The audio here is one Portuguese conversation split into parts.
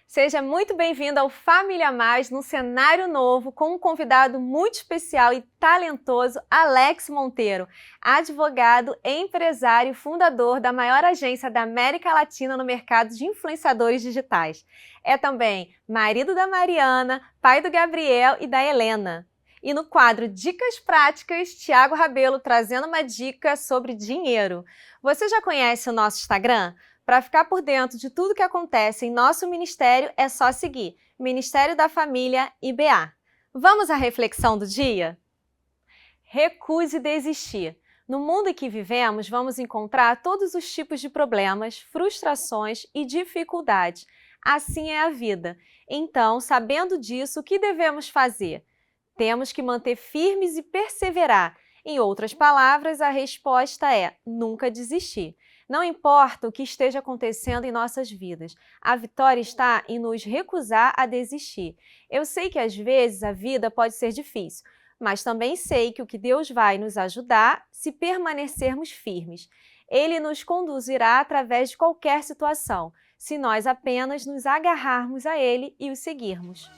Seja muito bem-vindo ao Família Mais, num cenário novo, com um convidado muito especial e talentoso, Alex Monteiro, advogado, empresário e fundador da maior agência da América Latina no mercado de influenciadores digitais. É também marido da Mariana, pai do Gabriel e da Helena. E no quadro Dicas Práticas, Thiago Rabelo trazendo uma dica sobre dinheiro. Você já conhece o nosso Instagram? Para ficar por dentro de tudo que acontece em nosso ministério, é só seguir Ministério da Família IBA. Vamos à reflexão do dia? Recuse desistir. No mundo em que vivemos, vamos encontrar todos os tipos de problemas, frustrações e dificuldades. Assim é a vida. Então, sabendo disso, o que devemos fazer? Temos que manter firmes e perseverar. Em outras palavras, a resposta é nunca desistir. Não importa o que esteja acontecendo em nossas vidas, a vitória está em nos recusar a desistir. Eu sei que às vezes a vida pode ser difícil, mas também sei que o que Deus vai nos ajudar se permanecermos firmes. Ele nos conduzirá através de qualquer situação, se nós apenas nos agarrarmos a Ele e o seguirmos.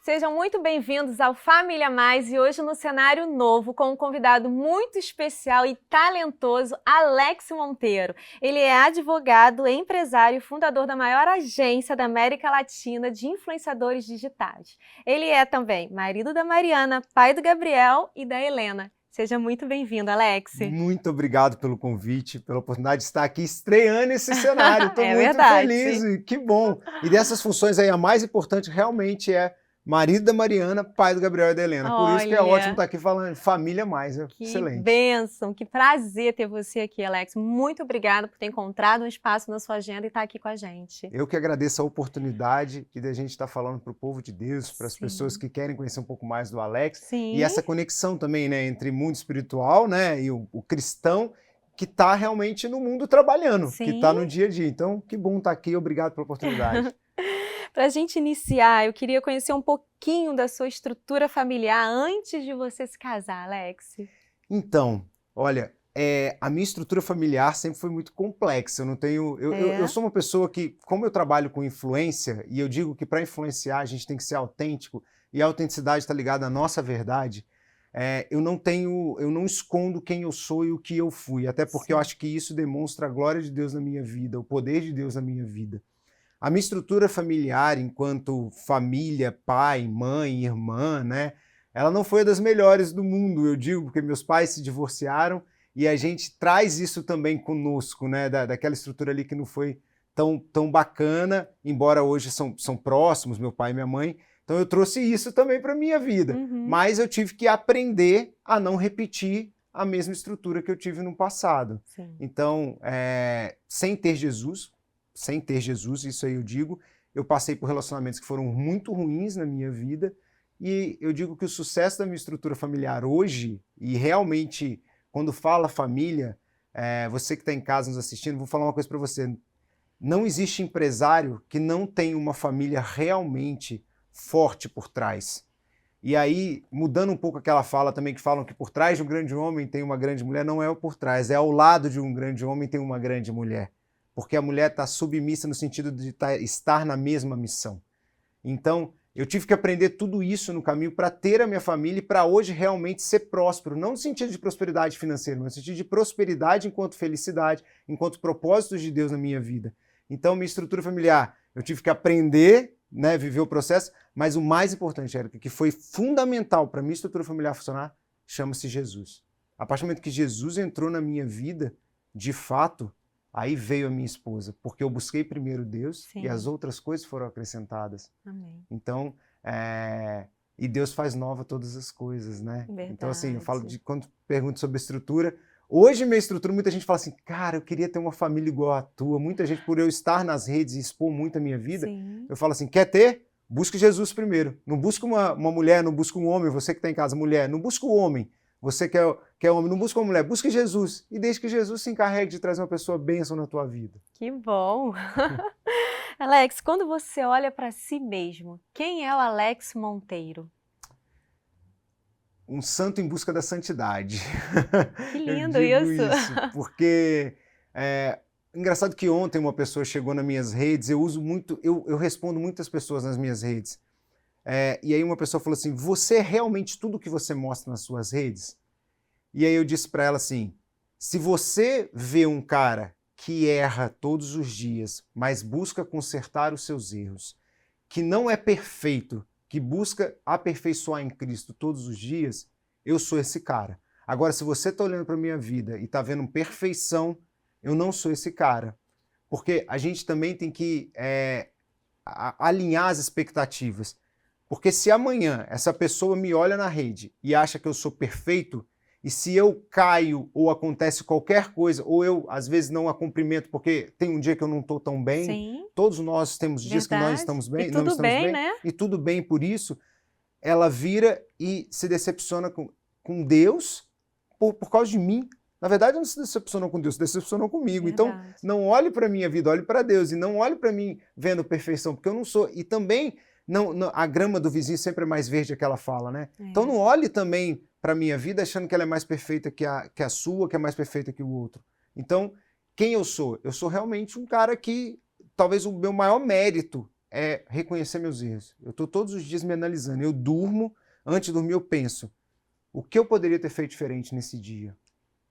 Sejam muito bem-vindos ao Família Mais e hoje no cenário novo com um convidado muito especial e talentoso, Alex Monteiro. Ele é advogado, empresário e fundador da maior agência da América Latina de influenciadores digitais. Ele é também marido da Mariana, pai do Gabriel e da Helena. Seja muito bem-vindo, Alex. Muito obrigado pelo convite, pela oportunidade de estar aqui estreando esse cenário. Estou muito verdade. Feliz, e que bom. E dessas funções aí, a mais importante realmente é marido da Mariana, pai do Gabriel e da Helena. Por isso que é ótimo estar aqui falando Família Mais, excelente. Que bênção, que prazer ter você aqui, Alex. Muito obrigada por ter encontrado um espaço na sua agenda e estar aqui com a gente. Eu que agradeço a oportunidade e da gente estar falando para o povo de Deus, para as pessoas que querem conhecer um pouco mais do Alex. Sim. E essa conexão também, né, entre mundo espiritual, né, e o cristão que está realmente no mundo trabalhando, que está no dia a dia. Então, que bom estar aqui, obrigado pela oportunidade. Para a gente iniciar, eu queria conhecer um pouquinho da sua estrutura familiar antes de você se casar, Alex. Então, olha, a minha estrutura familiar sempre foi muito complexa. Eu não tenho, eu sou uma pessoa que, como eu trabalho com influência, e eu digo que para influenciar a gente tem que ser autêntico, e a autenticidade está ligada à nossa verdade. Eu não escondo quem eu sou e o que eu fui, até porque eu acho que isso demonstra a glória de Deus na minha vida, o poder de Deus na minha vida. A minha estrutura familiar, enquanto família, pai, mãe, irmã, né? Ela não foi das melhores do mundo, eu digo, porque meus pais se divorciaram e a gente traz isso também conosco, né? Daquela estrutura ali que não foi tão bacana, embora hoje são próximos, meu pai e minha mãe. Então eu trouxe isso também para a minha vida. Mas eu tive que aprender a não repetir a mesma estrutura que eu tive no passado. Sim. Então, sem ter Jesus, isso aí eu digo, eu passei por relacionamentos que foram muito ruins na minha vida e eu digo que o sucesso da minha estrutura familiar hoje, e realmente quando fala família, você que está em casa nos assistindo, vou falar uma coisa para você, não existe empresário que não tenha uma família realmente forte por trás. E aí, mudando um pouco aquela fala também que falam que por trás de um grande homem tem uma grande mulher, não é o por trás, é ao lado de um grande homem tem uma grande mulher. Porque a mulher está submissa no sentido de estar na mesma missão. Então, eu tive que aprender tudo isso no caminho para ter a minha família e para hoje realmente ser próspero. Não no sentido de prosperidade financeira, mas no sentido de prosperidade enquanto felicidade, enquanto propósitos de Deus na minha vida. Então, minha estrutura familiar, eu tive que aprender, né, viver o processo, mas o mais importante, Érica, que foi fundamental para a minha estrutura familiar funcionar, chama-se Jesus. A partir do momento que Jesus entrou na minha vida, de fato, aí veio a minha esposa, porque eu busquei primeiro Deus e as outras coisas foram acrescentadas. Amém. Então, e Deus faz nova todas as coisas, né? Verdade. Então, assim, eu falo quando pergunto sobre a estrutura, hoje minha estrutura, muita gente fala assim, cara, eu queria ter uma família igual a tua. Muita gente, por eu estar nas redes e expor muito a minha vida, eu falo assim, quer ter? Busque Jesus primeiro. Não busca uma mulher, não busca um homem, você que está em casa, mulher, não busca o homem. Você quer homem, não busca uma mulher, busque Jesus. E deixe que Jesus se encarregue de trazer uma pessoa bênção na tua vida. Que bom! Alex, quando você olha para si mesmo, quem é o Alex Monteiro? um santo em busca da santidade. Que lindo Eu digo isso. porque engraçado que ontem uma pessoa chegou nas minhas redes, eu respondo muitas pessoas nas minhas redes. E aí uma pessoa falou assim, você é realmente tudo que você mostra nas suas redes? E aí eu disse para ela assim, se você vê um cara que erra todos os dias, mas busca consertar os seus erros, que não é perfeito, que busca aperfeiçoar em Cristo todos os dias, eu sou esse cara. Agora, se você está olhando para a minha vida e está vendo perfeição, eu não sou esse cara. Porque a gente também tem que alinhar as expectativas. Porque se amanhã essa pessoa me olha na rede e acha que eu sou perfeito, e se eu caio ou acontece qualquer coisa, ou eu às vezes não a cumprimento porque tem um dia que eu não estou tão bem, Sim, todos nós temos dias que nós estamos bem, e não tudo estamos bem, bem, né? e tudo bem por isso, ela vira e se decepciona com Deus por causa de mim. Na verdade, não se decepcionou com Deus, se decepcionou comigo. Verdade. Então, não olhe para a minha vida, olhe para Deus. E não olhe para mim vendo perfeição, porque eu não sou. E também, a grama do vizinho sempre é mais verde, é que ela fala, né? Então, não olhe também para a minha vida achando que ela é mais perfeita que a sua, que é mais perfeita que o outro. Então, quem eu sou? Eu sou realmente um cara que, talvez o meu maior mérito é reconhecer meus erros. Eu estou todos os dias me analisando. Eu durmo, antes de dormir eu penso, o que eu poderia ter feito diferente nesse dia?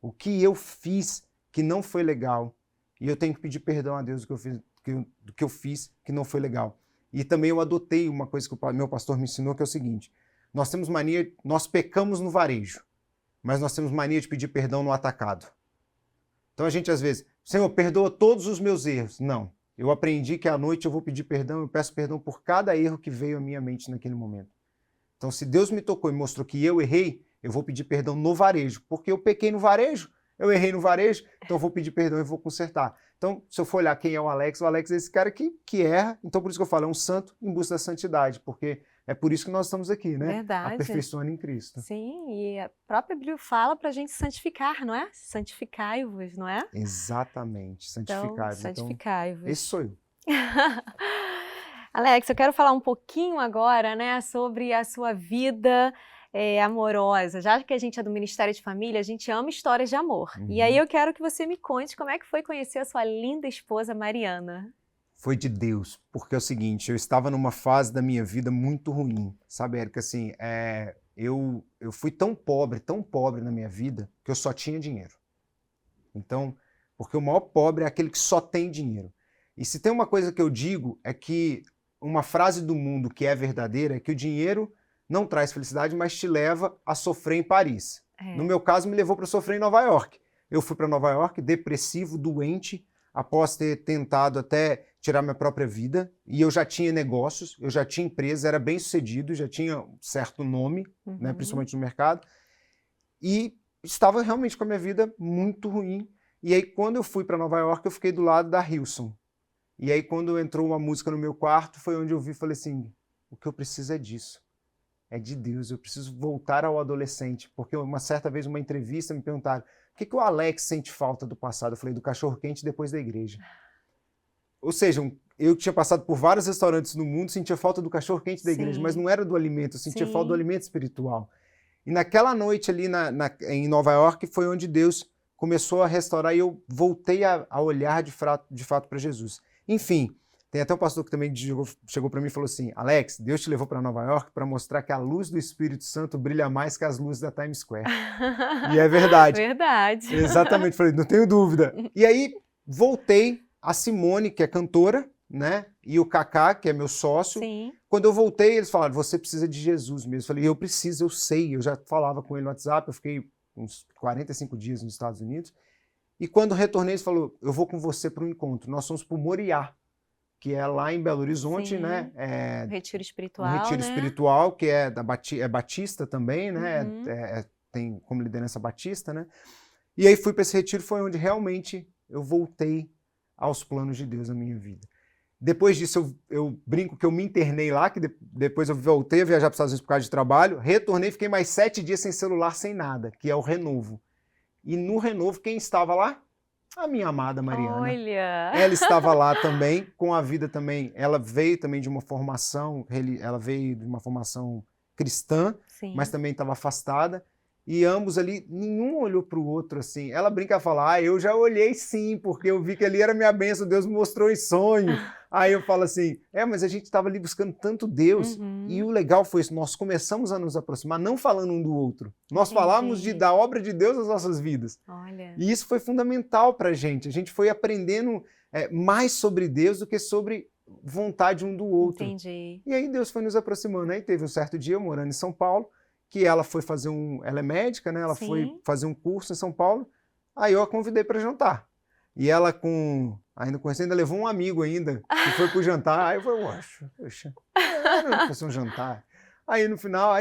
O que eu fiz que não foi legal? E eu tenho que pedir perdão a Deus do que eu fiz que não foi legal. E também eu adotei uma coisa que o meu pastor me ensinou, que é o seguinte, nós pecamos no varejo, mas nós temos mania de pedir perdão no atacado. Então a gente às vezes, Senhor, perdoa todos os meus erros. Não. Eu aprendi que à noite eu vou pedir perdão, eu peço perdão por cada erro que veio à minha mente naquele momento. Então, se Deus me tocou e mostrou que eu errei, eu vou pedir perdão no varejo, porque eu pequei no varejo, eu errei no varejo, então eu vou pedir perdão e vou consertar. Então, se eu for olhar quem é o Alex é esse cara que erra, então por isso que eu falo, é um santo em busca da santidade, porque é por isso que nós estamos aqui, né? Verdade. Aperfeiçoando em Cristo. Sim, e a própria Bíblia fala para a gente santificar, não é? Santificai-vos, não é? Exatamente, santificai-vos. Então, santificai-vos. Esse sou eu. Alex, eu quero falar um pouquinho agora, né, sobre a sua vida amorosa. Já que a gente é do Ministério de Família, a gente ama histórias de amor. E aí eu quero que você me conte como é que foi conhecer a sua linda esposa, Mariana. Foi de Deus, porque é o seguinte, eu estava numa fase da minha vida muito ruim, sabe, Érica, assim, eu fui tão pobre na minha vida, que eu só tinha dinheiro. Então, porque o maior pobre é aquele que só tem dinheiro. E se tem uma coisa que eu digo, é que uma frase do mundo que é verdadeira é que o dinheiro não traz felicidade, mas te leva a sofrer em Paris. No meu caso, me levou para sofrer em Nova York. Eu fui para Nova York, depressivo, doente, após ter tentado até tirar minha própria vida, e eu já tinha negócios, eu já tinha empresa, era bem sucedido, já tinha um certo nome, né, principalmente no mercado, e estava realmente com a minha vida muito ruim. E aí, quando eu fui para Nova York, eu fiquei do lado da Hilson. E aí, quando entrou uma música no meu quarto, foi onde eu vi e falei assim, o que eu preciso é disso. É de Deus, eu preciso voltar ao adolescente. Porque uma certa vez, numa entrevista, me perguntaram, o que o Alex sente falta do passado? Eu falei, do cachorro-quente depois da igreja. Ou seja, eu tinha passado por vários restaurantes no mundo, sentia falta do cachorro-quente da igreja, mas não era do alimento, eu sentia falta do alimento espiritual. E naquela noite ali em Nova York foi onde Deus começou a restaurar e eu voltei a olhar de fato para Jesus. Enfim, tem até um pastor que também chegou para mim e falou assim, Alex, Deus te levou para Nova York para mostrar que a luz do Espírito Santo brilha mais que as luzes da Times Square. E é verdade. Verdade. Exatamente, falei, não tenho dúvida. E aí voltei, a Simone, que é cantora, né? E o Kaká, que é meu sócio. Sim. Quando eu voltei, eles falaram, você precisa de Jesus mesmo. Eu falei, eu preciso, eu sei. Eu já falava com ele no WhatsApp, eu fiquei uns 45 dias nos Estados Unidos. E quando retornei, ele falou, eu vou com você para um encontro. Nós fomos para o Moriá, que é lá em Belo Horizonte, Sim. né? Um retiro espiritual, um retiro né? espiritual, que é batista também, né? Tem como liderança batista, né? E aí fui para esse retiro, foi onde realmente eu voltei aos planos de Deus na minha vida. Depois disso, eu brinco que eu me internei lá, que depois eu voltei a viajar para os Estados Unidos por causa de trabalho, retornei, fiquei mais 7 dias sem celular, sem nada, que é o Renovo. E no Renovo, quem estava lá? A minha amada Mariana. Olha! Ela estava lá também, com a vida também, ela veio também de uma formação cristã, Sim. mas também estava afastada. E ambos ali, nenhum olhou para o outro assim. Ela brinca e fala, eu já olhei sim, porque eu vi que ali era minha bênção, Deus me mostrou em sonho. Aí eu falo assim, mas a gente estava ali buscando tanto Deus. E o legal foi isso, nós começamos a nos aproximar, não falando um do outro. Nós falávamos da obra de Deus nas nossas vidas. Olha. E isso foi fundamental para a gente. A gente foi aprendendo mais sobre Deus do que sobre vontade um do outro. Entendi. E aí Deus foi nos aproximando. Aí teve um certo dia, eu morando em São Paulo, que ela foi fazer ela é médica, né? Ela foi fazer um curso em São Paulo. Aí eu a convidei para jantar. E ela ainda levou um amigo ainda, que foi pro jantar. Aí eu falei, poxa, não fosse um jantar. Aí no final,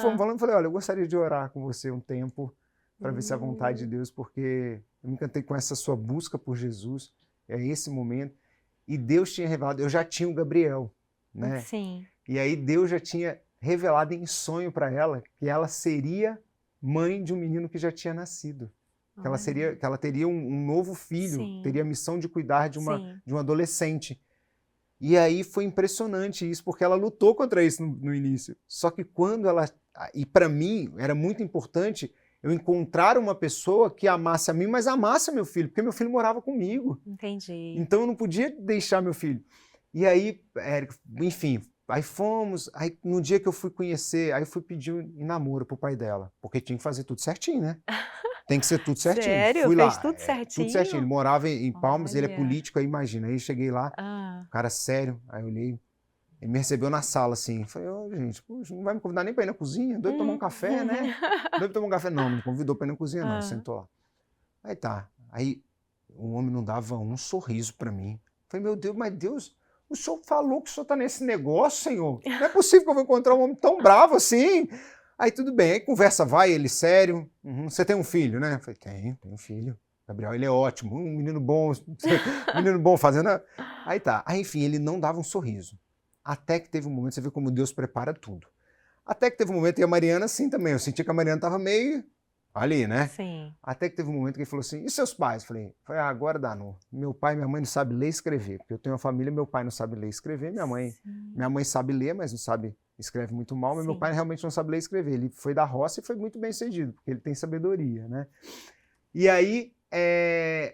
fomos falando, falei, olha, eu gostaria de orar com você um tempo para ver se é a vontade de Deus, porque eu me encantei com essa sua busca por Jesus, é esse momento. E Deus tinha revelado, eu já tinha o Gabriel, né? Sim. E aí Deus já tinha revelado em sonho para ela que ela seria mãe de um menino que já tinha nascido. Que ela teria um novo filho, teria a missão de cuidar de um adolescente. E aí foi impressionante isso, porque ela lutou contra isso no início. Só que e para mim era muito importante eu encontrar uma pessoa que amasse a mim, mas amasse meu filho, porque meu filho morava comigo. Entendi. Então eu não podia deixar meu filho. E aí, enfim, aí fomos, aí no dia que eu fui conhecer, aí eu fui pedir em namoro pro pai dela, porque tinha que fazer tudo certinho, né? Tem que ser tudo certinho. Sério? Fui Fez lá, tudo certinho? Tudo certinho. Ele morava em Palmas, ele é Olha. político, aí imagina. Aí cheguei lá, cara sério, aí eu olhei, ele me recebeu na sala, assim. Falei, gente, poxa, não vai me convidar nem pra ir na cozinha? Doido pra tomar um café, né? Doido pra tomar um café? Não me convidou pra ir na cozinha, não. Sentou lá. Aí tá. Aí o homem não dava um sorriso pra mim. Falei, meu Deus, mas Deus, o senhor falou que o senhor tá nesse negócio, Senhor? Não é possível que eu vou encontrar um homem tão bravo assim. Aí tudo bem, aí conversa vai, ele sério. Você tem um filho, né? Eu falei, tenho um filho. Gabriel, ele é ótimo, um menino bom fazendo. Aí tá. Aí enfim, ele não dava um sorriso. Até que teve um momento, você vê como Deus prepara tudo. Até que teve um momento, e a Mariana assim também, eu senti que a Mariana tava meio ali, né? Sim. Até que teve um momento que ele falou assim, e seus pais? Eu falei, agora dá não. Meu pai e minha mãe não sabem ler e escrever, porque eu tenho uma família, meu pai não sabe ler e escrever, minha mãe sabe ler, mas não sabe, escreve muito mal, mas meu pai realmente não sabe ler e escrever. Ele foi da roça e foi muito bem sucedido, porque ele tem sabedoria, né? E aí,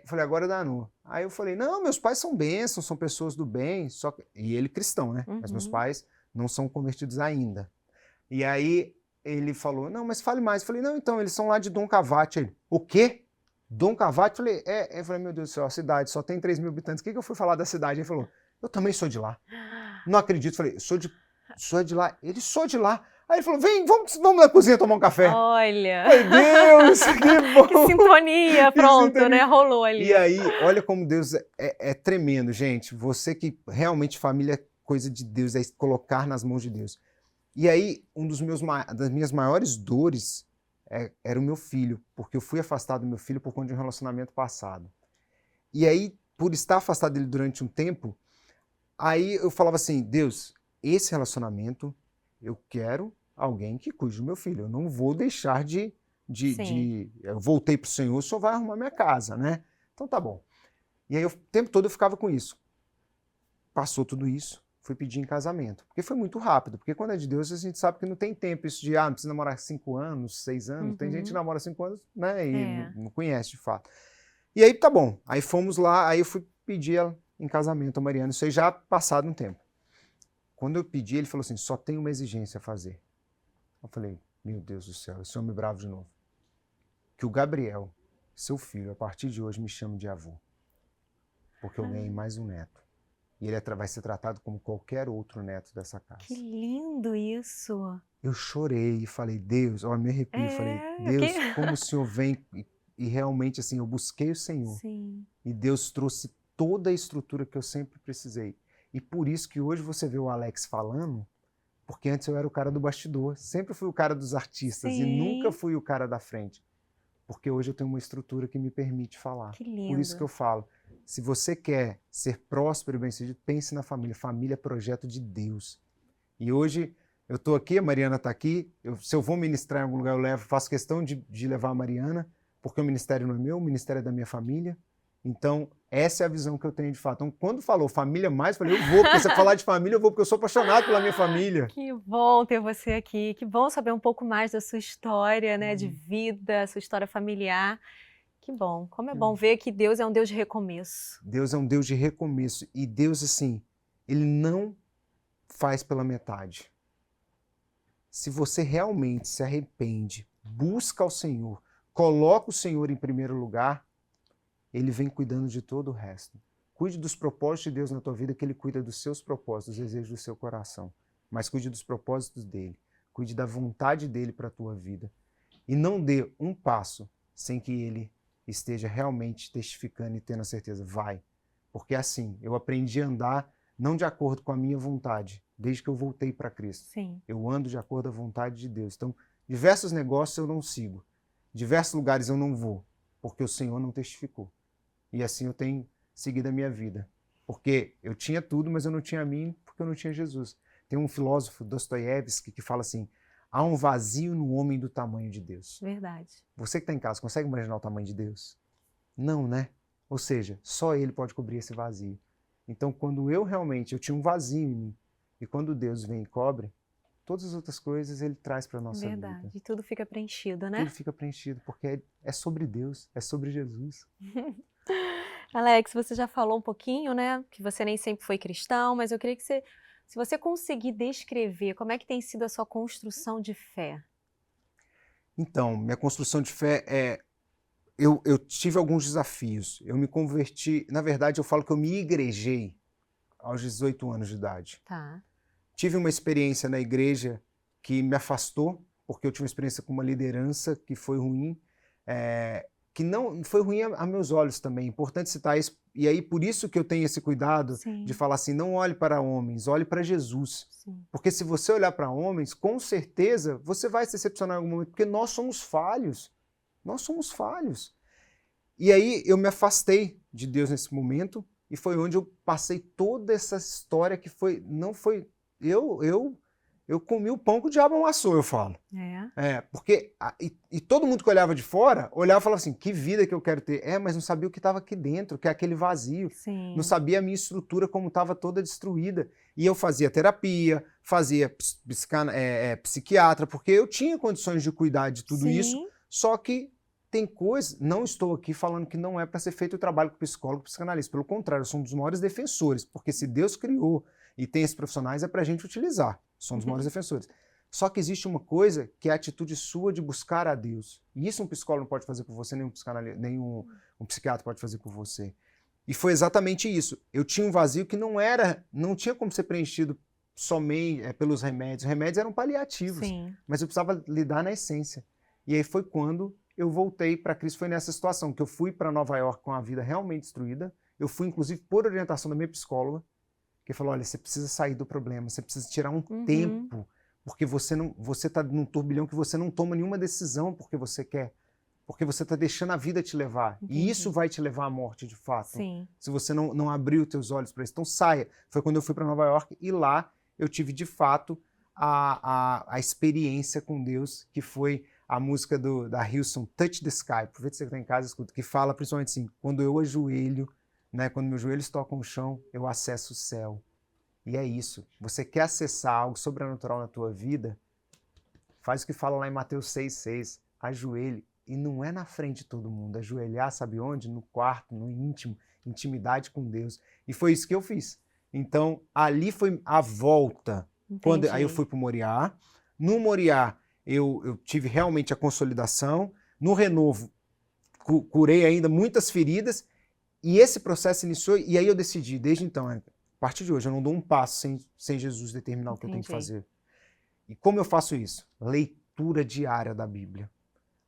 falei, agora dá não. Aí eu falei, não, meus pais são bênçãos, são pessoas do bem, e ele cristão, né? Mas meus pais não são convertidos ainda. E aí ele falou, não, mas fale mais. Eu falei, não, então, eles são lá de Dom Cavate. Ele, o quê? Dom Cavate? Eu falei, Eu falei, meu Deus do céu, a cidade só tem 3.000 habitantes. O que eu fui falar da cidade? Ele falou, eu também sou de lá. Não acredito. Eu falei, sou de lá. Ele, sou de lá. Aí ele falou, vem, vamos na cozinha tomar um café. Olha! Meu Deus, que bom! Que sintonia, pronto, né? Rolou ali. E aí, olha como Deus é tremendo, gente. Você que realmente família é coisa de Deus, é colocar nas mãos de Deus. E aí, das minhas maiores dores era o meu filho, porque eu fui afastado do meu filho por conta de um relacionamento passado. E aí, por estar afastado dele durante um tempo, aí eu falava assim, Deus, esse relacionamento, eu quero alguém que cuide do meu filho. Eu não vou deixar eu voltei para o Senhor, o Senhor vai arrumar minha casa, né? Então tá bom. E aí, o tempo todo eu ficava com isso. Passou tudo isso, fui pedir em casamento. Porque foi muito rápido. Porque quando é de Deus, a gente sabe que não tem tempo isso de, não precisa namorar 5 anos, 6 anos. Tem gente que namora 5 anos, né? E não conhece de fato. E aí, tá bom. Aí fomos lá, aí eu fui pedir ela em casamento, a Mariana. Isso aí já passado um tempo. Quando eu pedi, ele falou assim, só tem uma exigência a fazer. Eu falei, meu Deus do céu, esse homem bravo de novo. Que o Gabriel, seu filho, a partir de hoje me chame de avô. Porque eu ganhei mais um neto. E ele vai ser tratado como qualquer outro neto dessa casa. Que lindo isso! Eu chorei e falei, Deus, me arrepio, falei, Deus, como o Senhor vem e realmente assim, eu busquei o Senhor. Sim. E Deus trouxe toda a estrutura que eu sempre precisei. E por isso que hoje você vê o Alex falando, porque antes eu era o cara do bastidor, sempre fui o cara dos artistas e nunca fui o cara da frente. Porque hoje eu tenho uma estrutura que me permite falar. Que lindo. Por isso que eu falo, se você quer ser próspero e bem-sucedido, pense na família. Família é projeto de Deus. E hoje eu estou aqui, a Mariana está aqui. Se eu vou ministrar em algum lugar, faço questão de levar a Mariana, porque o ministério não é meu, o ministério é da minha família. Então, Essa é a visão que eu tenho de fato. Então, quando falou família mais, eu falei, eu vou, porque você falar de família, eu vou, porque eu sou apaixonado pela minha família. Que bom ter você aqui, que bom saber um pouco mais da sua história, né, de vida, sua história familiar. Que bom, como é bom ver que Deus é um Deus de recomeço. Deus é um Deus de recomeço. E Deus, assim, Ele não faz pela metade. Se você realmente se arrepende, busca ao Senhor, coloca o Senhor em primeiro lugar, Ele vem cuidando de todo o resto. Cuide dos propósitos de Deus na tua vida, que Ele cuida dos seus propósitos, dos desejos do seu coração. Mas cuide dos propósitos dEle. Cuide da vontade dEle para a tua vida. E não dê um passo sem que Ele esteja realmente testificando e tendo a certeza. Vai. Porque assim, eu aprendi a andar não de acordo com a minha vontade, desde que eu voltei para Cristo. Sim. Eu ando de acordo com a vontade de Deus. Então, diversos negócios eu não sigo. Diversos lugares eu não vou, porque o Senhor não testificou. E assim eu tenho seguido a minha vida. Porque eu tinha tudo, mas eu não tinha a mim, porque eu não tinha Jesus. Tem um filósofo, Dostoiévski, que fala assim, há um vazio no homem do tamanho de Deus. Verdade. Você que está em casa, consegue imaginar o tamanho de Deus? Não, né? Ou seja, só Ele pode cobrir esse vazio. Então, quando eu tinha um vazio em mim, e quando Deus vem e cobre, todas as outras coisas Ele traz para a nossa vida. Verdade. E tudo fica preenchido, né? Tudo fica preenchido, porque é sobre Deus, é sobre Jesus. Alex, você já falou um pouquinho, né, que você nem sempre foi cristão, mas eu queria que se você conseguir descrever como é que tem sido a sua construção de fé. Então, minha construção de fé é... Eu tive alguns desafios. Eu me converti... Na verdade, eu falo que eu me igrejei aos 18 anos de idade. Tá. Tive uma experiência na igreja que me afastou, porque eu tive uma experiência com uma liderança que foi ruim, que não foi ruim a meus olhos também. Importante citar isso. E aí, por isso que eu tenho esse cuidado Sim. de falar assim, não olhe para homens, olhe para Jesus. Sim. Porque se você olhar para homens, com certeza você vai se decepcionar em algum momento, porque nós somos falhos. Nós somos falhos. E aí eu me afastei de Deus nesse momento, e foi onde eu passei toda essa história que foi... Não foi... Eu comi o pão que o diabo amassou, eu falo. Porque todo mundo que olhava de fora, olhava e falava assim, que vida que eu quero ter. Mas não sabia o que estava aqui dentro, que é aquele vazio. Sim. Não sabia a minha estrutura como estava toda destruída. E eu fazia terapia, fazia psiquiatra, porque eu tinha condições de cuidar de tudo Sim. isso. Só que tem coisas... Não estou aqui falando que não é para ser feito o trabalho com psicólogo e psicanalista. Pelo contrário, eu sou um dos maiores defensores. Porque se Deus criou e tem esses profissionais, é para a gente utilizar. São dos maiores defensores. Só que existe uma coisa que é a atitude sua de buscar a Deus. E isso um psicólogo não pode fazer por você, nem um psiquiatra pode fazer por você. E foi exatamente isso. Eu tinha um vazio que não tinha como ser preenchido somente pelos remédios. Os remédios eram paliativos, Sim. mas eu precisava lidar na essência. E aí foi quando eu voltei para Cristo, foi nessa situação, que eu fui para Nova York com a vida realmente destruída. Eu fui, inclusive, por orientação da minha psicóloga, que falou, olha, você precisa sair do problema, você precisa tirar um tempo, porque você está num turbilhão que você não toma nenhuma decisão porque você quer, porque você está deixando a vida te levar. Entendi. E isso vai te levar à morte, de fato. Sim. Se você não abrir os teus olhos para isso. Então saia. Foi quando eu fui para Nova York e lá eu tive, de fato, a experiência com Deus, que foi a música da Hillsong, Touch the Sky. Aproveita que você está em casa, escuta, que fala principalmente assim, quando eu ajoelho, né, quando meus joelhos tocam o chão, eu acesso o céu. E é isso. Você quer acessar algo sobrenatural na tua vida? Faz o que fala lá em Mateus 6,6. Ajoelhe. E não é na frente de todo mundo. Ajoelhar, sabe onde? No quarto, no íntimo. Intimidade com Deus. E foi isso que eu fiz. Então, ali foi a volta. Aí eu fui para o Moriá. No Moriá, eu tive realmente a consolidação. No Renovo, curei ainda muitas feridas. E esse processo iniciou, e aí eu decidi, desde então, a partir de hoje, eu não dou um passo sem Jesus determinar o que eu tenho que fazer. E como eu faço isso? Leitura diária da Bíblia.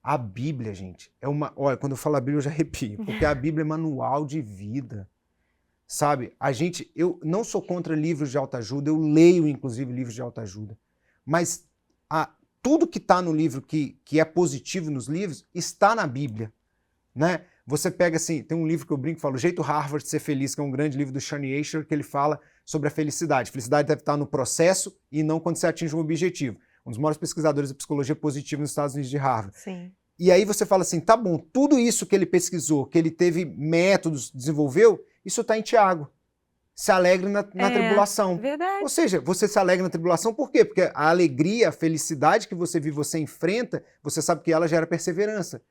A Bíblia, gente, é uma... Olha, quando eu falo a Bíblia, eu já arrepio, porque a Bíblia é manual de vida. Sabe? Eu não sou contra livros de autoajuda, eu leio, inclusive, livros de autoajuda. Mas tudo que está no livro, que é positivo nos livros, está na Bíblia, né? Você pega assim, tem um livro que eu brinco, falo, O Jeito Harvard de Ser Feliz, que é um grande livro do Shani Asher, que ele fala sobre a felicidade. Felicidade deve estar no processo e não quando você atinge um objetivo. Um dos maiores pesquisadores de psicologia positiva nos Estados Unidos, de Harvard. Sim. E aí você fala assim, tá bom, tudo isso que ele pesquisou, que ele teve métodos, desenvolveu, isso está em Tiago. Se alegre na tribulação. Verdade. Ou seja, você se alegra na tribulação por quê? Porque a alegria, a felicidade que você vive, você enfrenta, você sabe que ela gera perseverança.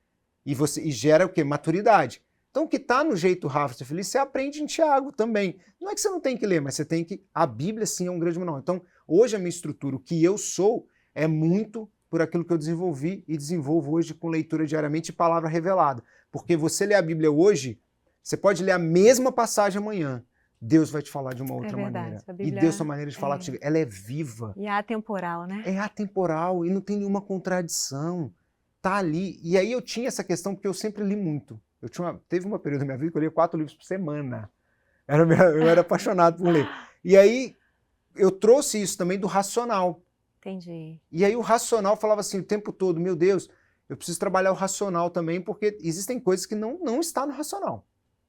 E gera o quê? Maturidade. Então, o que está no jeito Rafa de ser feliz, você aprende em Tiago também. Não é que você não tem que ler, mas você tem que... A Bíblia, sim, é um grande manual. Então, hoje a minha estrutura, o que eu sou, é muito por aquilo que eu desenvolvi e desenvolvo hoje com leitura diariamente e palavra revelada. Porque você lê a Bíblia hoje, você pode ler a mesma passagem amanhã. Deus vai te falar de uma outra maneira. A Bíblia, e Deus, sua maneira de falar contigo, ela é viva. E é atemporal, né? É atemporal e não tem nenhuma contradição. Tá ali. E aí eu tinha essa questão porque eu sempre li muito. Teve uma período da minha vida que eu lia 4 livros por semana. Eu era apaixonado por ler. E aí eu trouxe isso também do racional. Entendi. E aí o racional falava assim o tempo todo, meu Deus, eu preciso trabalhar o racional também, porque existem coisas que não estão no racional.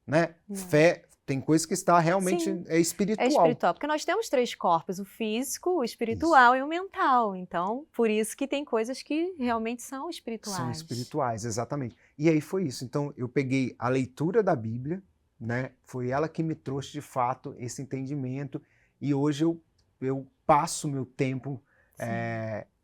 Né? Fé, tem coisa que está realmente espiritual. É espiritual, porque nós temos 3 corpos, o físico, o espiritual e o mental. Então, por isso que tem coisas que realmente são espirituais. São espirituais, exatamente. E aí foi isso. Então, eu peguei a leitura da Bíblia, né? Foi ela que me trouxe, de fato, esse entendimento. E hoje eu passo meu tempo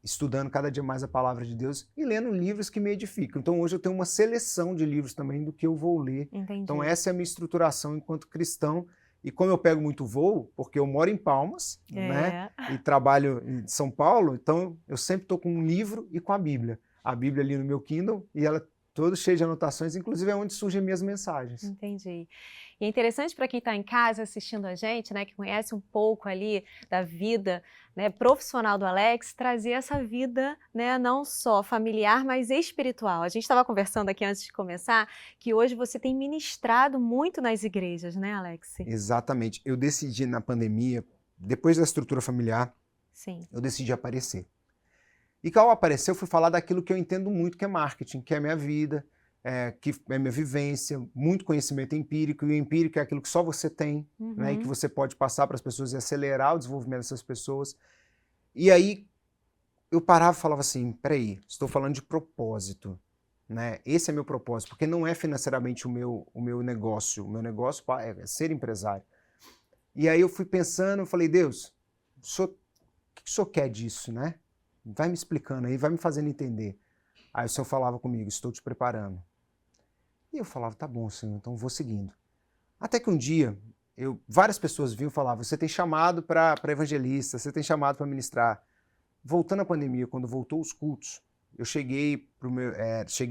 estudando cada dia mais a palavra de Deus e lendo livros que me edificam. Então hoje eu tenho uma seleção de livros também do que eu vou ler. Entendi. Então essa é a minha estruturação enquanto cristão. E como eu pego muito voo, porque eu moro em Palmas, né? E trabalho em São Paulo, então eu sempre estou com um livro e com a Bíblia. A Bíblia ali no meu Kindle e ela toda cheia de anotações, inclusive é onde surgem minhas mensagens. Entendi. E é interessante para quem está em casa assistindo a gente, né, que conhece um pouco ali da vida, né, profissional do Alex, trazer essa vida, né, não só familiar, mas espiritual. A gente estava conversando aqui antes de começar que hoje você tem ministrado muito nas igrejas, né, Alex? Exatamente. Eu decidi na pandemia, depois da estrutura familiar, eu decidi aparecer. E ao aparecer, eu fui falar daquilo que eu entendo muito, que é marketing, que é a minha vida, que é a minha vivência, muito conhecimento empírico, e o empírico é aquilo que só você tem, né, e que você pode passar para as pessoas e acelerar o desenvolvimento dessas pessoas. E aí, eu parava e falava assim, peraí, estou falando de propósito, né? Esse é meu propósito, porque não é financeiramente o meu negócio é ser empresário. E aí eu fui pensando, eu falei, Deus, o que o senhor quer disso, né? Vai me explicando aí, vai me fazendo entender. Aí o Senhor falava comigo, estou te preparando. E eu falava, tá bom, Senhor, então vou seguindo. Até que um dia, várias pessoas vinham e falavam, você tem chamado para evangelista, você tem chamado para ministrar. Voltando à pandemia, quando voltou os cultos, eu cheguei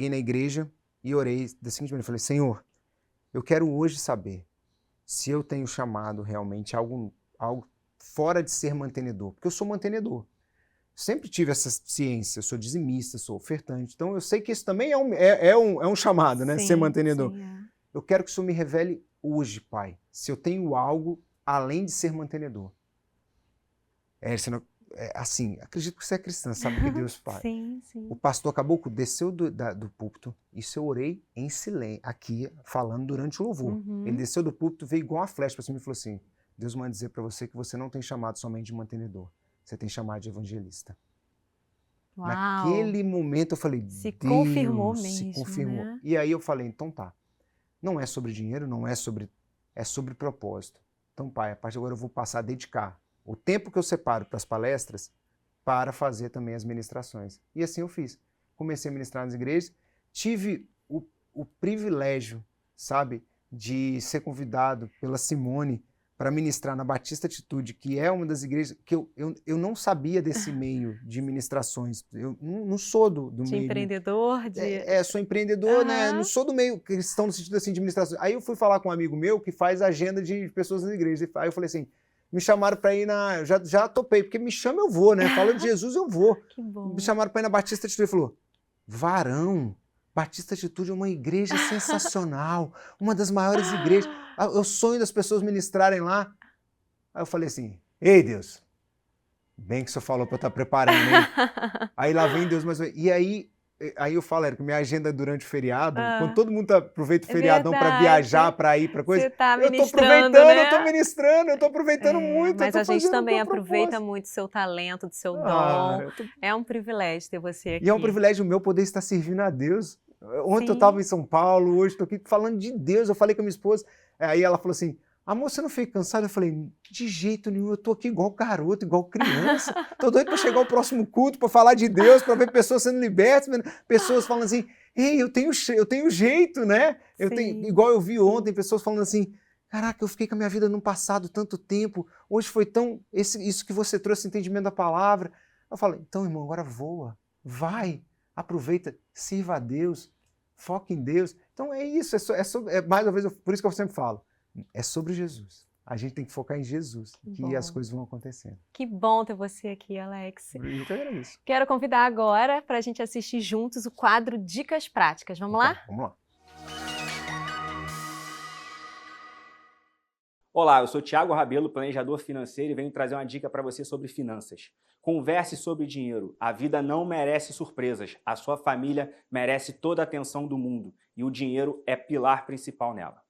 na igreja e orei da seguinte maneira, falei, Senhor, eu quero hoje saber se eu tenho chamado realmente algo fora de ser mantenedor, porque eu sou mantenedor. Sempre tive essa ciência, sou dizimista, sou ofertante, então eu sei que isso também é um chamado, né? Ser mantenedor. Eu quero que o Senhor me revele hoje, Pai, se eu tenho algo além de ser mantenedor. Assim, acredito que você é cristã, sabe o que Deus faz. Sim. O pastor Caboclo desceu do púlpito, isso eu orei em silêncio, aqui, falando durante o louvor. Ele desceu do púlpito, veio igual uma flecha para cima e falou assim, Deus manda dizer para você que você não tem chamado somente de mantenedor. Você tem chamado de evangelista. Uau. Naquele momento eu falei, se confirmou mesmo, se confirmou. Né? E aí eu falei, então tá. Não é sobre dinheiro, é sobre propósito. Então, Pai, a partir de agora eu vou passar a dedicar o tempo que eu separo para as palestras para fazer também as ministrações. E assim eu fiz. Comecei a ministrar nas igrejas, tive o privilégio, sabe, de ser convidado pela Simone para ministrar na Batista Atitude, que é uma das igrejas que eu não sabia desse meio de ministrações. Eu não sou do meio. Empreendedor? Sou empreendedor, né? Não sou do meio cristão no sentido assim de ministração. Aí eu fui falar com um amigo meu que faz agenda de pessoas nas igrejas. Aí eu falei assim, me chamaram para ir na... Já topei, porque me chama eu vou, né? Fala de Jesus eu vou. Que bom. Me chamaram para ir na Batista Atitude. Ele falou, varão, Batista Atitude é uma igreja sensacional, uma das maiores igrejas. O sonho das pessoas ministrarem lá. Aí eu falei assim, ei Deus, bem que o senhor falou para eu estar preparando, hein? Aí lá vem Deus mais. E aí Aí eu falo, Érica, minha agenda durante o feriado, quando Ah, todo mundo aproveita o é feriadão para verdade. viajar, para ir para coisa, Você tá eu tô ministrando, aproveitando, eu tô né? ministrando, eu tô aproveitando É, muito, eu mas tô a gente fazendo o também meu aproveita propósito. muito o seu talento, do seu Ah, dom. É um privilégio ter você e é um aqui. privilégio meu poder estar servindo a Deus. Ontem eu estava Sim. em São Paulo, hoje estou aqui falando de Deus. Eu falei com a minha esposa, aí ela falou assim: amor, você não fica cansado? Eu falei: de jeito nenhum, eu tô aqui igual garoto, igual criança. Tô doido para chegar ao próximo culto, para falar de Deus, para ver pessoas sendo libertas, pessoas falando assim: ei, eu tenho jeito, né? Sim, Igual eu vi ontem, sim. pessoas falando assim: caraca, eu fiquei com a minha vida no passado tanto tempo, hoje foi tão. Isso que você trouxe, entendimento da palavra. Eu falei: então, irmão, agora voa. Vai, aproveita, sirva a Deus, foca em Deus. Então é isso, mais uma vez, por isso que eu sempre falo, é sobre Jesus. A gente tem que focar em Jesus, que as Bom. coisas vão acontecendo. Que bom ter você aqui, Alex. Eu que agradeço. Quero convidar agora para a gente assistir juntos o quadro Dicas Práticas. Vamos lá? Então, vamos lá. Olá, eu sou Thiago Rabelo, planejador financeiro, e venho trazer uma dica para você sobre finanças. Converse sobre dinheiro. A vida não merece surpresas. A sua família merece toda a atenção do mundo e o dinheiro é pilar principal nela.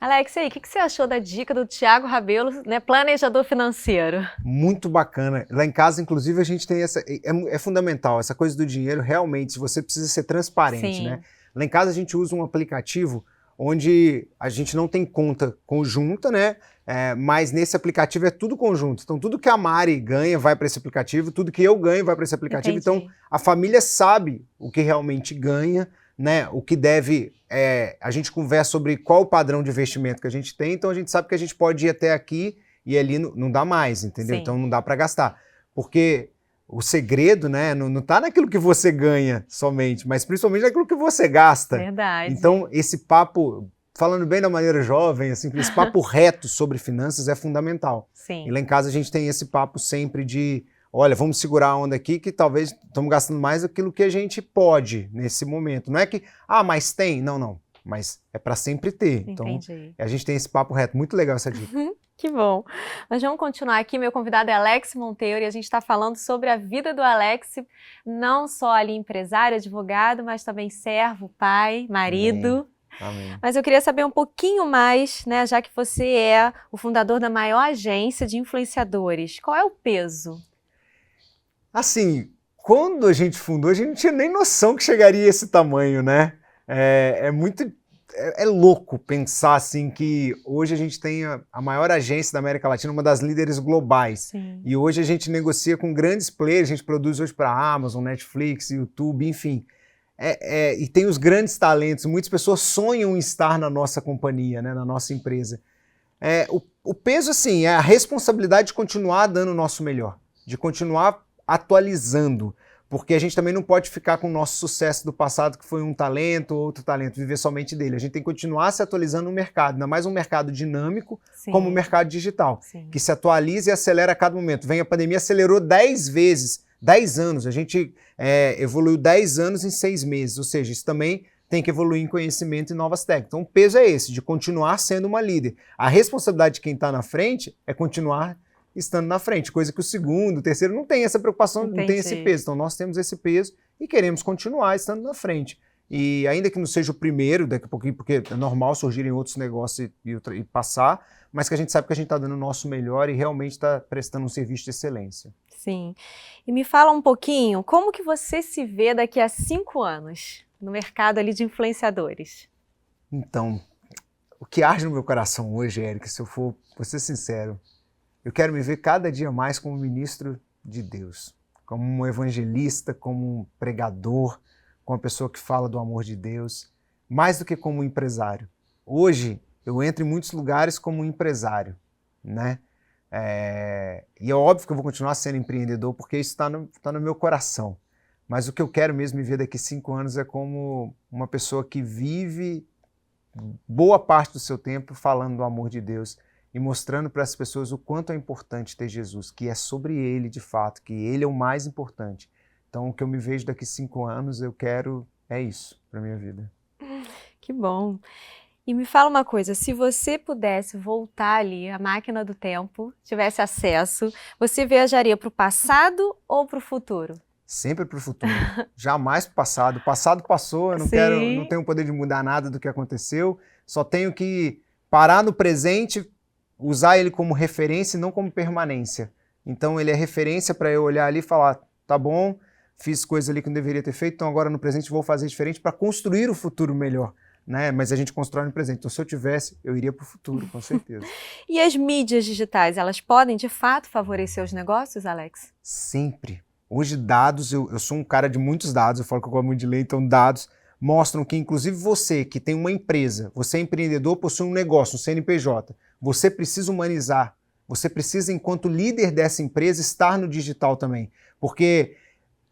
Alex, e aí, o que você achou da dica do Thiago Rabelo, né, planejador financeiro? Muito bacana. Lá em casa, inclusive, a gente tem essa. É fundamental, essa coisa do dinheiro, realmente, você precisa ser transparente, né? Sim, Lá em casa a gente usa um aplicativo onde a gente não tem conta conjunta, né? Mas nesse aplicativo é tudo conjunto. Então, tudo que a Mari ganha vai para esse aplicativo, tudo que eu ganho vai para esse aplicativo. Então, entendi. a família sabe o que realmente ganha, né? O que deve. A gente conversa sobre qual o padrão de investimento que a gente tem, então a gente sabe que a gente pode ir até aqui e ali não dá mais, entendeu? Sim. Então não dá para gastar. Porque o segredo, né, não tá naquilo que você ganha somente, mas principalmente naquilo que você gasta. Verdade. Então, esse papo, falando bem da maneira jovem, assim, esse papo reto sobre finanças é fundamental. Sim. E lá em casa a gente tem esse papo sempre de, olha, vamos segurar a onda aqui que talvez estamos gastando mais daquilo que a gente pode nesse momento. Não é que, mas tem. Não. Mas é para sempre ter. Entendi. Então, a gente tem esse papo reto. Muito legal essa dica. Que bom. Mas vamos continuar aqui. Meu convidado é Alex Monteiro e a gente está falando sobre a vida do Alex, não só ali empresário, advogado, mas também servo, pai, marido. Amém. Mas eu queria saber um pouquinho mais, né, já que você é o fundador da maior agência de influenciadores. Qual é o peso? Assim, quando a gente fundou, a gente não tinha nem noção que chegaria a esse tamanho, né? É louco pensar assim que hoje a gente tem a maior agência da América Latina, uma das líderes globais. Sim. E hoje a gente negocia com grandes players, a gente produz hoje para Amazon, Netflix, YouTube, enfim. E tem os grandes talentos, muitas pessoas sonham em estar na nossa companhia, né, na nossa empresa. O peso, assim, é a responsabilidade de continuar dando o nosso melhor, de continuar atualizando, porque a gente também não pode ficar com o nosso sucesso do passado, que foi um talento, outro talento, viver somente dele. A gente tem que continuar se atualizando no mercado, ainda mais um mercado dinâmico, Sim. como o mercado digital, Sim. que se atualiza e acelera a cada momento. Vem a pandemia, acelerou 10 vezes, 10 anos, a gente evoluiu 10 anos em 6 meses, ou seja, isso também tem que evoluir em conhecimento e novas técnicas. Então o peso é esse, de continuar sendo uma líder. A responsabilidade de quem está na frente é continuar estando na frente, coisa que o segundo, o terceiro não tem essa preocupação, Entendi. não tem esse peso. Então nós temos esse peso e queremos continuar estando na frente. E ainda que não seja o primeiro, daqui a pouquinho, porque é normal surgirem outros negócios e passar, mas que a gente sabe que a gente está dando o nosso melhor e realmente está prestando um serviço de excelência. Sim. E me fala um pouquinho, como que você se vê daqui a 5 anos no mercado ali de influenciadores? Então, o que arde no meu coração hoje, Érica, se eu for ser sincero, eu quero me ver cada dia mais como ministro de Deus, como um evangelista, como um pregador, como uma pessoa que fala do amor de Deus, mais do que como um empresário. Hoje, eu entro em muitos lugares como um empresário, né? E é óbvio que eu vou continuar sendo empreendedor, porque isso está no meu coração. Mas o que eu quero mesmo me ver daqui a 5 anos é como uma pessoa que vive boa parte do seu tempo falando do amor de Deus e mostrando para as pessoas o quanto é importante ter Jesus, que é sobre Ele de fato, que Ele é o mais importante. Então, o que eu me vejo daqui a 5 anos, eu quero, é isso para minha vida. Que bom. E me fala uma coisa, se você pudesse voltar ali, a máquina do tempo, tivesse acesso, você viajaria para o passado ou para o futuro? Sempre para o futuro, jamais para o passado. O passado passou, eu não tenho o poder de mudar nada do que aconteceu, só tenho que parar no presente, usar ele como referência e não como permanência. Então ele é referência para eu olhar ali e falar, tá bom, fiz coisas ali que não deveria ter feito, então agora no presente vou fazer diferente para construir o futuro melhor. Né? Mas a gente constrói no presente. Então, se eu tivesse, eu iria para o futuro, com certeza. E as mídias digitais, elas podem, de fato, favorecer os negócios, Alex? Sempre. Hoje, dados, eu sou um cara de muitos dados, eu falo que eu gosto muito de ler, então dados mostram que, inclusive você, que tem uma empresa, você é empreendedor, possui um negócio, um CNPJ, você precisa humanizar, você precisa, enquanto líder dessa empresa, estar no digital também. Porque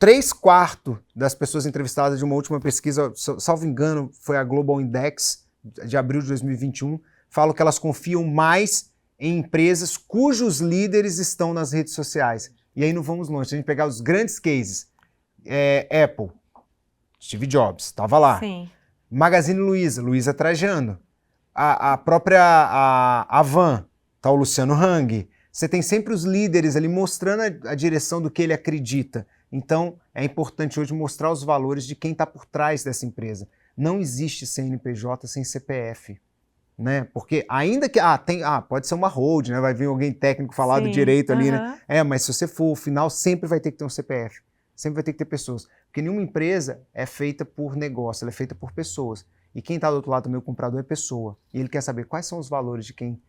3/4 das pessoas entrevistadas de uma última pesquisa, salvo engano, foi a Global Index, de abril de 2021, falam que elas confiam mais em empresas cujos líderes estão nas redes sociais. E aí não vamos longe, se a gente pegar os grandes cases, Apple, Steve Jobs, estava lá. Sim. Magazine Luiza Trajano. A própria Van, tá o Luciano Hang. Você tem sempre os líderes ali mostrando a direção do que ele acredita. Então, é importante hoje mostrar os valores de quem está por trás dessa empresa. Não existe CNPJ sem CPF. Né? Porque ainda que... pode ser uma hold, né? Vai vir alguém técnico falar do direito ali, né? Mas se você for, o final sempre vai ter que ter um CPF. Sempre vai ter que ter pessoas. Porque nenhuma empresa é feita por negócio, ela é feita por pessoas. E quem está do outro lado também, o comprador, é pessoa. E ele quer saber quais são os valores de quem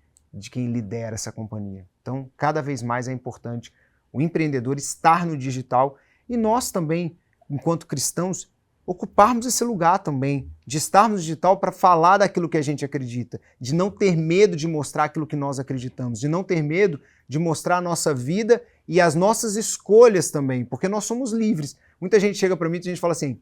lidera essa companhia. Então, cada vez mais é importante o empreendedor estar no digital e nós também, enquanto cristãos, ocuparmos esse lugar também, de estarmos no digital para falar daquilo que a gente acredita, de não ter medo de mostrar aquilo que nós acreditamos, de não ter medo de mostrar a nossa vida e as nossas escolhas também, porque nós somos livres. Muita gente chega para mim e a gente fala assim,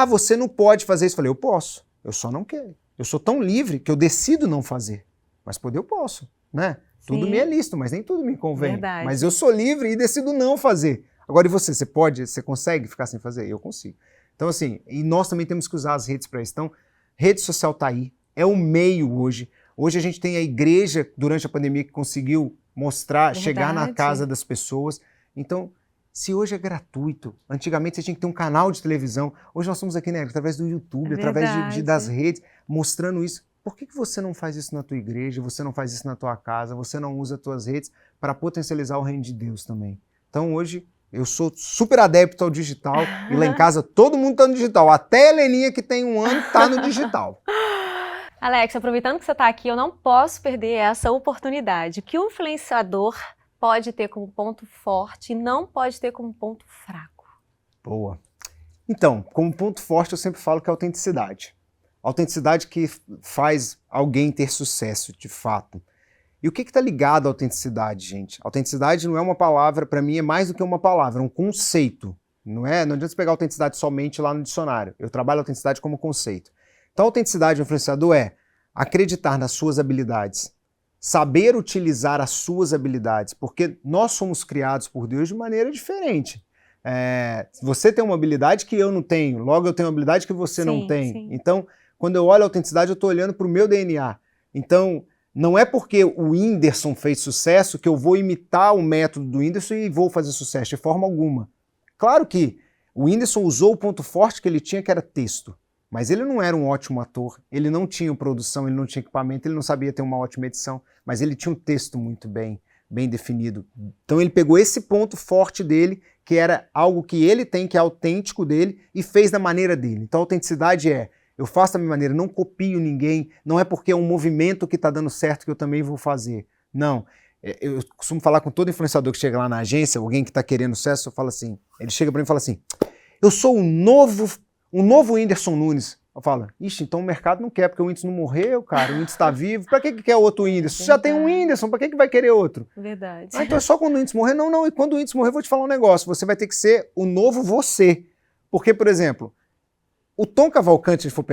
você não pode fazer isso. Eu falei, eu posso, eu só não quero. Eu sou tão livre que eu decido não fazer, mas poder eu posso, né? Tudo me é lícito, mas nem tudo me convém. Verdade. Mas eu sou livre e decido não fazer. Agora, e você? Você consegue ficar sem fazer? Eu consigo. Então, assim, e nós também temos que usar as redes para isso. Então, rede social está aí, é o meio hoje. Hoje a gente tem a igreja, durante a pandemia, que conseguiu mostrar, chegar na casa das pessoas. Então, se hoje é gratuito, antigamente você tinha que ter um canal de televisão, hoje nós estamos aqui, né, através do YouTube, através das redes, mostrando isso. Por que você não faz isso na tua igreja, você não faz isso na tua casa, você não usa as tuas redes para potencializar o reino de Deus também? Então, hoje... eu sou super adepto ao digital e lá em casa todo mundo está no digital. Até a Heleninha, que tem 1 ano, está no digital. Alex, aproveitando que você está aqui, eu não posso perder essa oportunidade. O que o influenciador pode ter como ponto forte e não pode ter como ponto fraco? Boa. Então, como ponto forte eu sempre falo que é a autenticidade. A autenticidade que faz alguém ter sucesso, de fato. E o que está ligado à autenticidade, gente? Autenticidade não é uma palavra, para mim é mais do que uma palavra, é um conceito. Não adianta você pegar autenticidade somente lá no dicionário. Eu trabalho a autenticidade como conceito. Então a autenticidade do influenciador é acreditar nas suas habilidades, saber utilizar as suas habilidades, porque nós somos criados por Deus de maneira diferente. Você tem uma habilidade que eu não tenho, logo eu tenho uma habilidade que você não tem. Sim. Então, quando eu olho a autenticidade, eu estou olhando para o meu DNA. Então, não é porque o Whindersson fez sucesso que eu vou imitar o método do Whindersson e vou fazer sucesso, de forma alguma. Claro que o Whindersson usou o ponto forte que ele tinha, que era texto. Mas ele não era um ótimo ator, ele não tinha produção, ele não tinha equipamento, ele não sabia ter uma ótima edição, mas ele tinha um texto muito bem definido. Então ele pegou esse ponto forte dele, que era algo que ele tem, que é autêntico dele, e fez da maneira dele. Então a autenticidade eu faço da minha maneira, não copio ninguém, não é porque é um movimento que está dando certo que eu também vou fazer. Não. Eu costumo falar com todo influenciador que chega lá na agência, alguém que está querendo sucesso, eu falo assim, ele chega para mim e fala assim, eu sou um novo Whindersson Nunes. Eu falo, então o mercado não quer, porque o Whindersson não morreu, cara, o Whindersson está vivo, para que quer outro Whindersson? Você já tem um Whindersson, para que vai querer outro? Verdade. Então é só quando o Whindersson morrer? Não, e quando o Whindersson morrer, eu vou te falar um negócio, você vai ter que ser o novo você. Porque, por exemplo, o Tom Cavalcante, se for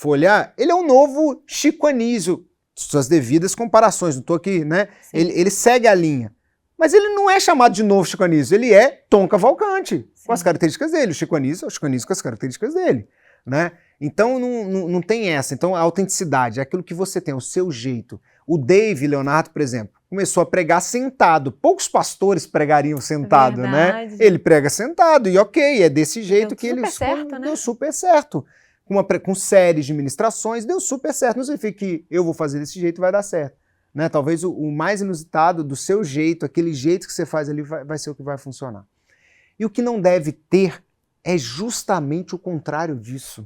olhar, ele é um novo Chico Anísio, suas devidas comparações, não estou aqui, né? Ele segue a linha. Mas ele não é chamado de novo Chico Anísio, ele é Tom Cavalcante, com as características dele. O Chico Anísio é o Chico Anísio com as características dele, né? Então não tem essa. Então a autenticidade é aquilo que você tem, o seu jeito. O Dave Leonardo, por exemplo, começou a pregar sentado. Poucos pastores pregariam sentado, né? Ele prega sentado e ok, é desse jeito que ele deu super certo. Com séries de ministrações, deu super certo. Não significa que eu vou fazer desse jeito e vai dar certo. Né? Talvez o mais inusitado do seu jeito, aquele jeito que você faz ali, vai ser o que vai funcionar. E o que não deve ter é justamente o contrário disso.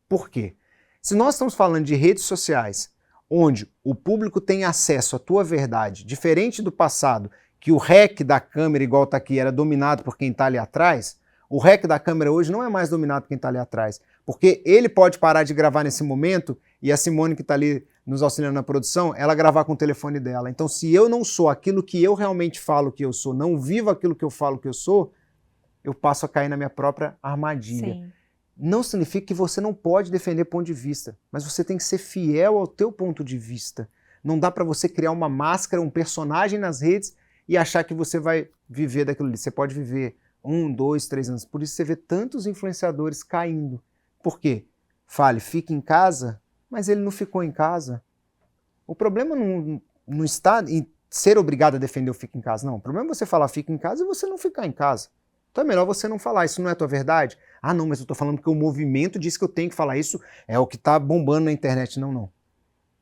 Por quê? Se nós estamos falando de redes sociais, onde o público tem acesso à tua verdade, diferente do passado, que o REC da câmera, igual está aqui, era dominado por quem está ali atrás, o REC da câmera hoje não é mais dominado por quem está ali atrás, porque ele pode parar de gravar nesse momento e a Simone que está ali nos auxiliando na produção, ela gravar com o telefone dela. Então, se eu não sou aquilo que eu realmente falo que eu sou, não vivo aquilo que eu falo que eu sou, eu passo a cair na minha própria armadilha. Sim. Não significa que você não pode defender ponto de vista, mas você tem que ser fiel ao teu ponto de vista. Não dá para você criar uma máscara, um personagem nas redes e achar que você vai viver daquilo ali. Você pode viver 1, 2, 3 anos. Por isso você vê tantos influenciadores caindo. Por quê? Fica em casa, mas ele não ficou em casa. O problema não está em ser obrigado a defender o fica em casa, não. O problema é você falar fica em casa e você não ficar em casa. Então é melhor você não falar, isso não é a tua verdade? Ah, não, mas eu tô falando que o movimento diz que eu tenho que falar isso, é o que tá bombando na internet. Não, não.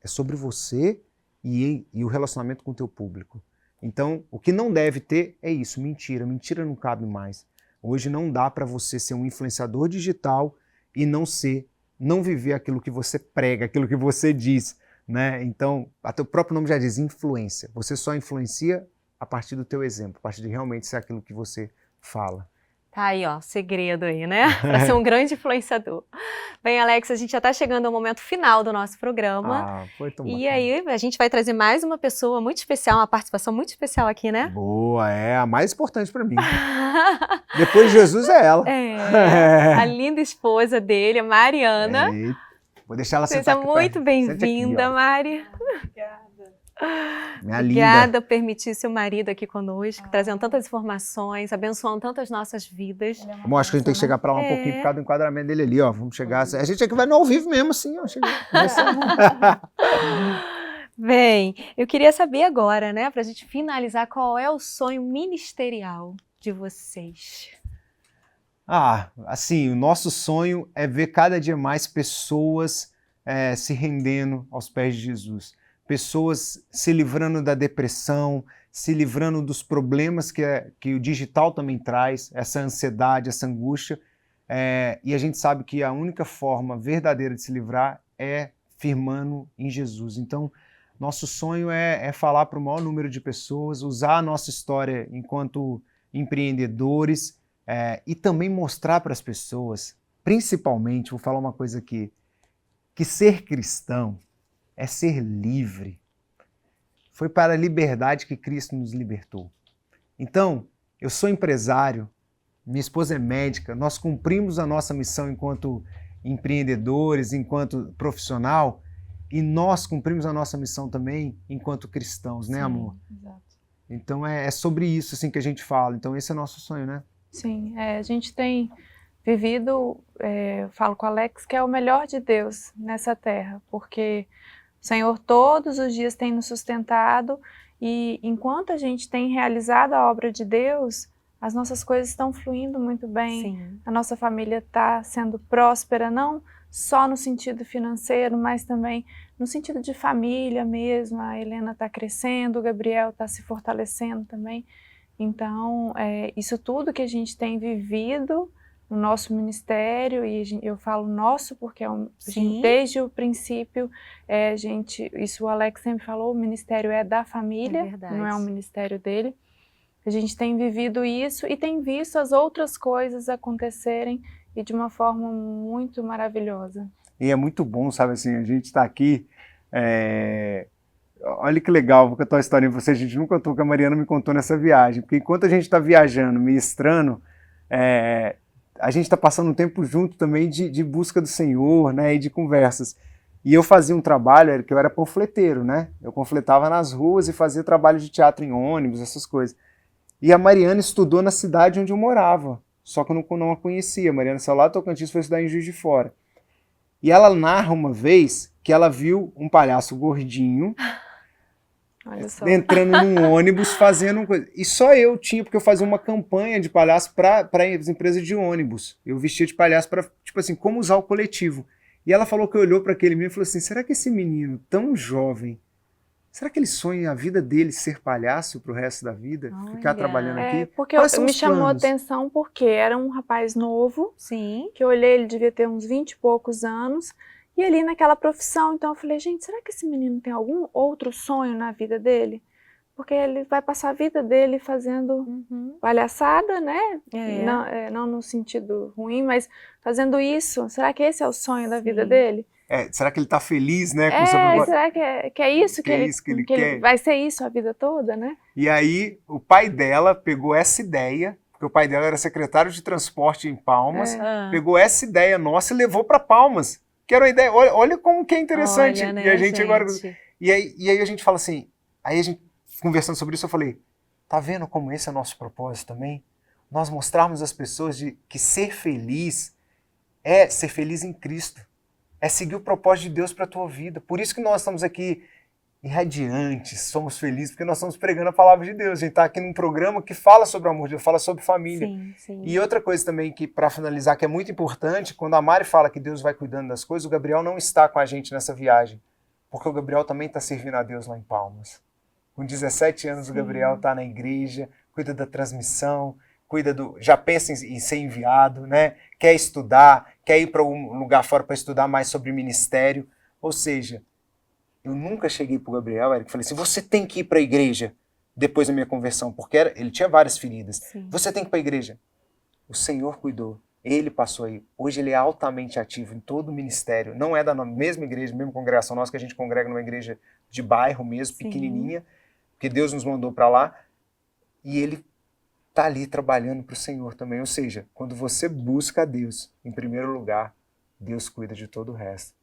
É sobre você e o relacionamento com o teu público. Então, o que não deve ter é isso, mentira. Mentira não cabe mais. Hoje não dá para você ser um influenciador digital e não viver aquilo que você prega, aquilo que você diz, né? Então, até o próprio nome já diz, influência. Você só influencia a partir do teu exemplo, a partir de realmente ser aquilo que você fala. Tá aí, ó, segredo aí, né? Para ser um grande influenciador. Bem, Alex, a gente já está chegando ao momento final do nosso programa. Foi tão E bacana. aí, a gente vai trazer mais uma pessoa muito especial, uma participação muito especial aqui, né? Boa, é a mais importante para mim. Depois de Jesus é ela. A linda esposa dele, a Mariana. Vou deixar ela Seja sentar aqui. muito bem-vinda, Mari. Obrigada. Minha Obrigada linda. por permitir seu marido aqui conosco, trazendo tantas informações, abençoando tantas nossas vidas. Bom, acho que a gente tem que chegar para lá um pouquinho por causa do enquadramento dele ali, ó. Vamos chegar. A gente aqui vai no ao vivo mesmo, assim, ó. Bem, eu queria saber agora, né, para a gente finalizar, qual é o sonho ministerial de vocês? Assim, o nosso sonho é ver cada dia mais pessoas se rendendo aos pés de Jesus. Pessoas se livrando da depressão, se livrando dos problemas que o digital também traz, essa ansiedade, essa angústia. E a gente sabe que a única forma verdadeira de se livrar é firmando em Jesus. Então, nosso sonho é falar para o maior número de pessoas, usar a nossa história enquanto empreendedores e também mostrar para as pessoas, principalmente, vou falar uma coisa aqui, que ser cristão é ser livre. Foi para a liberdade que Cristo nos libertou. Então, eu sou empresário, minha esposa é médica, nós cumprimos a nossa missão enquanto empreendedores, enquanto profissional, e nós cumprimos a nossa missão também enquanto cristãos, né, amor? Exato. Então é sobre isso assim, que a gente fala. Então esse é o nosso sonho, né? Sim, a gente tem vivido, eu falo com o Alex, que é o melhor de Deus nessa terra, porque o Senhor todos os dias tem nos sustentado e enquanto a gente tem realizado a obra de Deus, as nossas coisas estão fluindo muito bem. Sim. A nossa família está sendo próspera, não só no sentido financeiro, mas também no sentido de família mesmo. A Helena está crescendo, o Gabriel está se fortalecendo também. Então, isso tudo que a gente tem vivido no nosso ministério, e eu falo nosso porque desde o princípio, isso o Alex sempre falou, o ministério é da família, não é um ministério dele. A gente tem vivido isso e tem visto as outras coisas acontecerem e de uma forma muito maravilhosa. E é muito bom, sabe assim, a gente está aqui, olha que legal, vou contar uma história pra você, a gente nunca contou, que a Mariana me contou nessa viagem, porque enquanto a gente está viajando, ministrando, a gente está passando um tempo junto também de busca do Senhor, né, e de conversas. E eu fazia um trabalho, que eu era panfleteiro, né, eu panfletava nas ruas e fazia trabalho de teatro em ônibus, essas coisas. E a Mariana estudou na cidade onde eu morava, só que eu não a conhecia. A Mariana saiu lá do Tocantins, foi estudar em Juiz de Fora. E ela narra uma vez que ela viu um palhaço gordinho Olha só. entrando num ônibus fazendo uma coisa. E só eu tinha, porque eu fazia uma campanha de palhaço para as empresas de ônibus. Eu vestia de palhaço para, tipo assim, como usar o coletivo. E ela falou que olhou para aquele menino e falou assim, será que esse menino tão jovem, será que ele sonha a vida dele ser palhaço pro resto da vida? Ficar Olha. trabalhando aqui? Porque Quais são me os chamou a planos? atenção porque era um rapaz novo, Sim. que eu olhei, ele devia ter uns 20 e poucos anos, e ali naquela profissão, então eu falei, gente, será que esse menino tem algum outro sonho na vida dele? Porque ele vai passar a vida dele fazendo palhaçada, né? Não no sentido ruim, mas fazendo isso. Será que esse é o sonho da vida dele? Será que ele tá feliz, né? Com o seu propósito? Será que é isso Que é isso que ele quer? vai ser isso a vida toda, né? E aí, o pai dela pegou essa ideia, porque o pai dela era secretário de transporte em Palmas, pegou essa ideia nossa e levou para Palmas. Que era uma ideia, olha como que é interessante. Olha, né, e a gente agora. gente? E aí a gente fala assim, aí a gente conversando sobre isso, eu falei, tá vendo como esse é o nosso propósito também? Nós mostrarmos às pessoas que ser feliz é ser feliz em Cristo. É seguir o propósito de Deus para a tua vida. Por isso que nós estamos aqui irradiantes, somos felizes, porque nós estamos pregando a palavra de Deus. A gente está aqui num programa que fala sobre o amor de Deus, fala sobre família. Sim, sim. E outra coisa também que, para finalizar, que é muito importante, quando a Mari fala que Deus vai cuidando das coisas, o Gabriel não está com a gente nessa viagem, porque o Gabriel também está servindo a Deus lá em Palmas. Com 17 anos, o Gabriel está na igreja, cuida da transmissão, já pensa em ser enviado, né? Quer estudar, quer ir para um lugar fora para estudar mais sobre ministério. Ou seja, eu nunca cheguei para o Gabriel, Eric, e falei assim, você tem que ir para a igreja depois da minha conversão, porque ele tinha várias feridas. Sim. Você tem que ir para a igreja. O Senhor cuidou, ele passou aí. Hoje ele é altamente ativo em todo o ministério. Não é da mesma igreja, mesma congregação nossa, que a gente congrega numa igreja de bairro mesmo, pequenininha, porque Deus nos mandou para lá. E ele está ali trabalhando para o Senhor também. Ou seja, quando você busca a Deus em primeiro lugar, Deus cuida de todo o resto.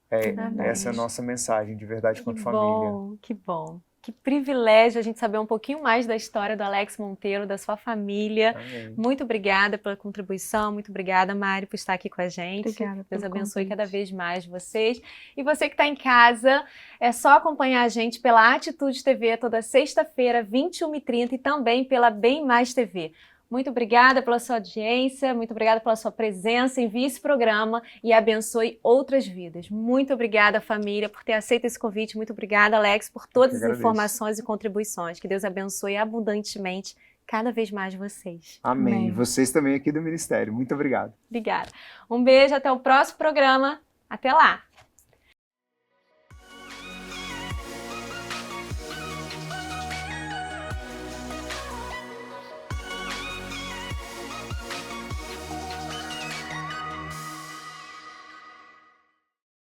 Essa é a nossa mensagem, de verdade, quanto família. Que bom. Que privilégio a gente saber um pouquinho mais da história do Alex Monteiro, da sua família. Amém. Muito obrigada pela contribuição, muito obrigada, Mari, por estar aqui com a gente. Obrigada Deus pelo abençoe convite. cada vez mais vocês. E você que está em casa, é só acompanhar a gente pela Atitude TV toda sexta-feira, 21h30 e também pela Bem Mais TV. Muito obrigada pela sua audiência, muito obrigada pela sua presença. Envie esse programa e abençoe outras vidas. Muito obrigada, família, por ter aceito esse convite. Muito obrigada, Alex, por todas as informações e contribuições. Que Deus abençoe abundantemente cada vez mais vocês. Amém. Amém. E vocês também aqui do Ministério. Muito obrigado. Obrigada. Um beijo, até o próximo programa. Até lá!